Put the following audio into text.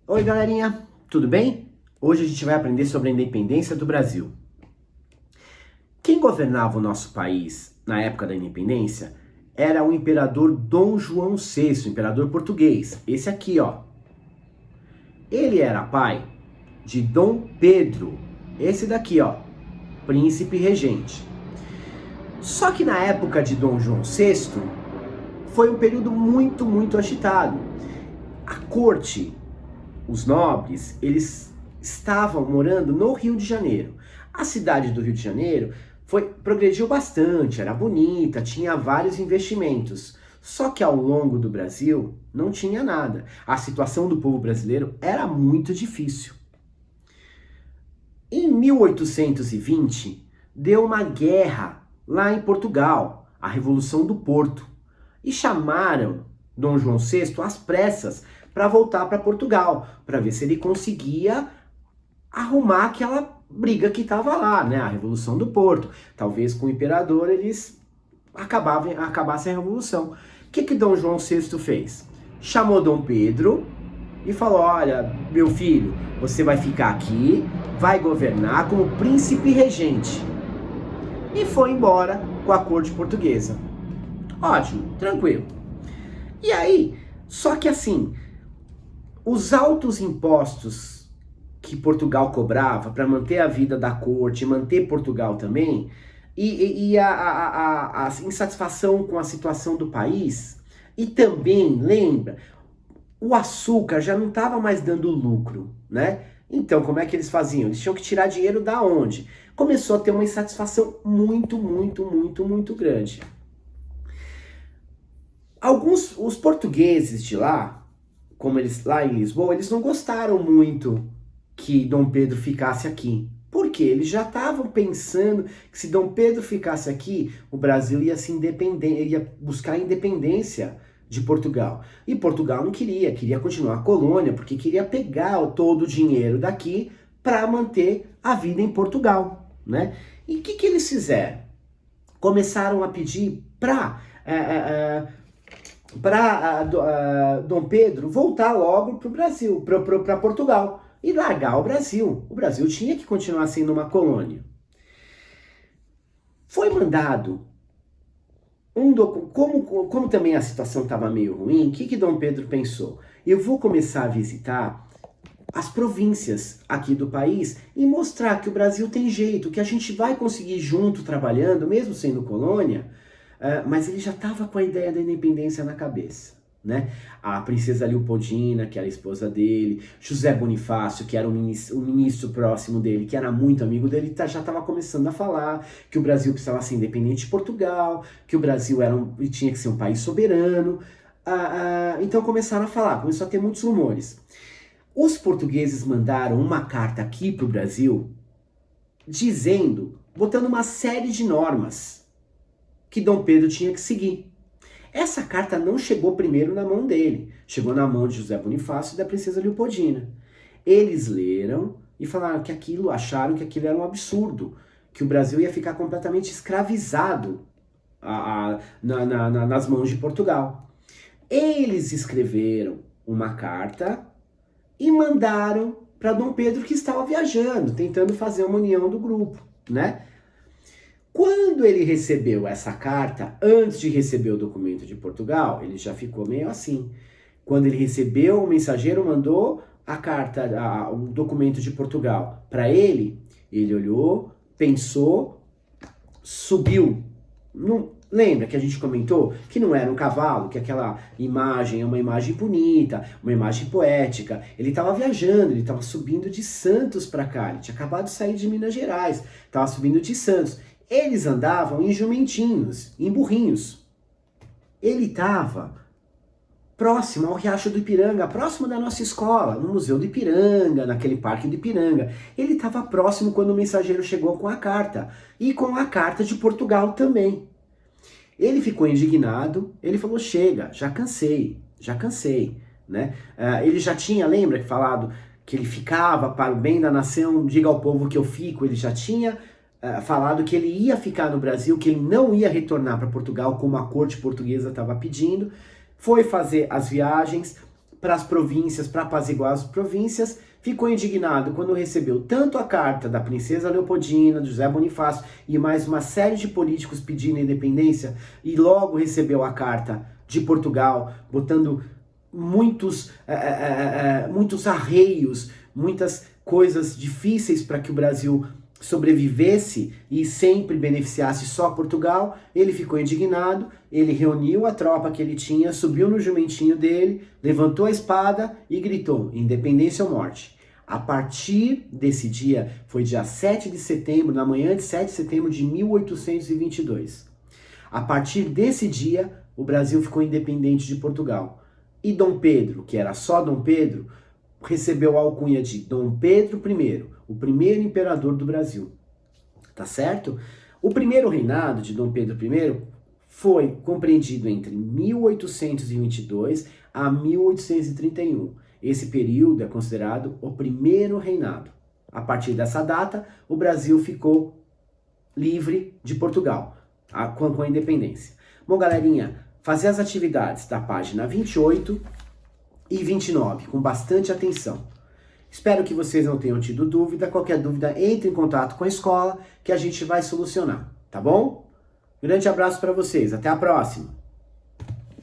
Oi, galerinha, tudo bem? Hoje a gente vai aprender sobre a independência do Brasil. Quem governava o nosso país na época da independência era o imperador Dom João VI, imperador português. Esse aqui, ó. Ele era pai de Dom Pedro, esse daqui, ó, príncipe regente. Só que na época de Dom João VI foi um período muito agitado. A corte, os nobres, eles estavam morando no Rio de Janeiro. A cidade do Rio de Janeiro progrediu bastante, era bonita, tinha vários investimentos. Só que ao longo do Brasil não tinha nada. A situação do povo brasileiro era muito difícil. Em 1820, deu uma guerra lá em Portugal, a Revolução do Porto, e chamaram Dom João VI às pressas para voltar para Portugal, para ver se ele conseguia arrumar aquela briga que estava lá, né? A Revolução do Porto. Talvez com o imperador eles acabassem a revolução. O que Dom João VI fez? Chamou Dom Pedro e falou: olha, meu filho, você vai ficar aqui, vai governar como príncipe regente. E foi embora com a corte portuguesa. Ótimo, tranquilo. E aí, só que assim, os altos impostos que Portugal cobrava para manter a vida da corte, manter Portugal também, e a insatisfação com a situação do país, e também, lembra, o açúcar já não estava mais dando lucro, né? Então, como é que eles faziam? Eles tinham que tirar dinheiro da onde? Começou a ter uma insatisfação muito grande. Os portugueses de lá, como eles lá em Lisboa, eles não gostaram muito que Dom Pedro ficasse aqui. Por quê? Eles já estavam pensando que se Dom Pedro ficasse aqui, o Brasil ia se ia buscar a independência de Portugal. E Portugal não queria continuar a colônia, porque queria pegar todo o dinheiro daqui para manter a vida em Portugal, né? E o que eles fizeram? Começaram a pedir para Dom Pedro voltar logo para o Brasil, para Portugal, e largar o Brasil. O Brasil tinha que continuar sendo uma colônia. Foi mandado como também a situação estava meio ruim, o que Dom Pedro pensou? Eu vou começar a visitar as províncias aqui do país e mostrar que o Brasil tem jeito, que a gente vai conseguir junto trabalhando, mesmo sendo colônia. Mas ele já estava com a ideia da independência na cabeça, né? A princesa Leopoldina, que era a esposa dele, José Bonifácio, que era o ministro próximo dele, que era muito amigo dele, já estava começando a falar que o Brasil precisava ser independente de Portugal, que o Brasil tinha que ser um país soberano. Então começaram a falar, começou a ter muitos rumores. Os portugueses mandaram uma carta aqui para o Brasil, botando uma série de normas que Dom Pedro tinha que seguir. Essa carta não chegou primeiro na mão dele, chegou na mão de José Bonifácio e da princesa Leopoldina. Eles leram e acharam que aquilo era um absurdo, que o Brasil ia ficar completamente escravizado nas mãos de Portugal. Eles escreveram uma carta e mandaram para Dom Pedro, que estava viajando, tentando fazer uma união do grupo, né? Quando ele recebeu essa carta, antes de receber o documento de Portugal, ele já ficou meio assim. Quando ele recebeu, o mensageiro mandou a carta, o documento de Portugal para ele, ele olhou, pensou, subiu. Lembra que a gente comentou que não era um cavalo, que aquela imagem é uma imagem bonita, uma imagem poética. Ele estava viajando, ele estava subindo de Santos para cá, ele tinha acabado de sair de Minas Gerais, estava subindo de Santos. Eles andavam em jumentinhos, em burrinhos. Ele estava próximo ao Riacho do Ipiranga, próximo da nossa escola, no Museu do Ipiranga, naquele parque do Ipiranga. Ele estava próximo quando o mensageiro chegou com a carta, e com a carta de Portugal também. Ele ficou indignado, ele falou: chega, já cansei, né? Ele já tinha, lembra que falado que ele ficava para o bem da nação, diga ao povo que eu fico, ele já tinha falado que ele ia ficar no Brasil, que ele não ia retornar para Portugal como a corte portuguesa estava pedindo, foi fazer as viagens, para as províncias, para apaziguar as províncias, ficou indignado quando recebeu tanto a carta da princesa Leopoldina, do José Bonifácio e mais uma série de políticos pedindo a independência, e logo recebeu a carta de Portugal, botando muitos arreios, muitas coisas difíceis para que o Brasil sobrevivesse e sempre beneficiasse só Portugal. Ele ficou indignado, ele reuniu a tropa que ele tinha, subiu no jumentinho dele, levantou a espada e gritou: independência ou morte. A partir desse dia, foi dia 7 de setembro, na manhã de 7 de setembro de 1822. A partir desse dia, o Brasil ficou independente de Portugal. E Dom Pedro, que era só Dom Pedro, recebeu a alcunha de Dom Pedro I, o primeiro imperador do Brasil. Tá certo? O primeiro reinado de Dom Pedro I foi compreendido entre 1822 a 1831. Esse período é considerado o primeiro reinado. A partir dessa data, o Brasil ficou livre de Portugal, com a independência. Bom, galerinha, fazer as atividades da página 28 e 29 com bastante atenção. Espero que vocês não tenham tido dúvida. Qualquer dúvida, entre em contato com a escola que a gente vai solucionar, tá bom? Grande abraço para vocês, até a próxima!